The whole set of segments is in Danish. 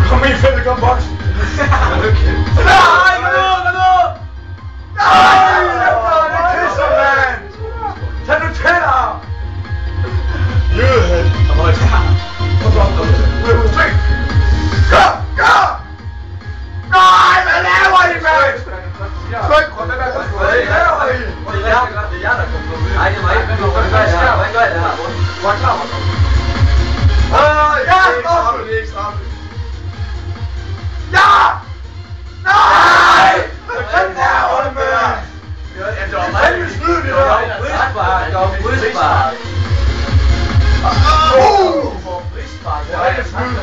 Kom ind, fælde, kom boks! Nej, hvad nu? Nej, det kisser, mand! Tag nu tænder! Jødehed! Kom on, Gå! Nej, hvad laver I, mand? Hvad laver I? Det er jer, der kommer ud. Nej, det var ikke. Hvordan gør jeg det her? Hvor er klar, ja, stop! Ja! Nej! Hvad laver du, mand? Det var meget snydt, det der. Det var frispark. Frispark. Det er ikke snydt.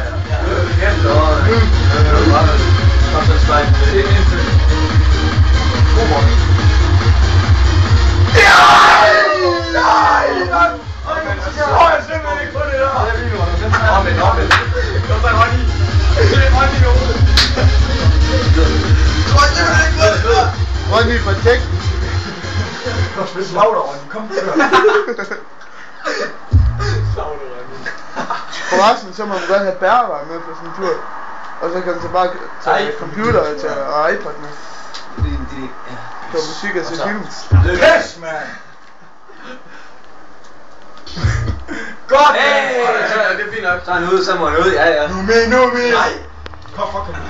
Kom så slide. Det er indfødt. Nej! Jeg simpelthen ikke på det der. Omvendt. Kom så hånd i. Det er hånd i hovedet. Jeg simpelthen ikke på det der. Hånd i for teknisk. Slagderen, kom så. Forresten, så må man godt have bærevare med på sådan en tur. Og så kan man så bare tage computer og iPad med. På musik og se film. Pæs, mand! Godt! Hey! Det er fint nok. Så er han ude, så må han ud. Ja. Nu med! Nej! Kom, fuck ham.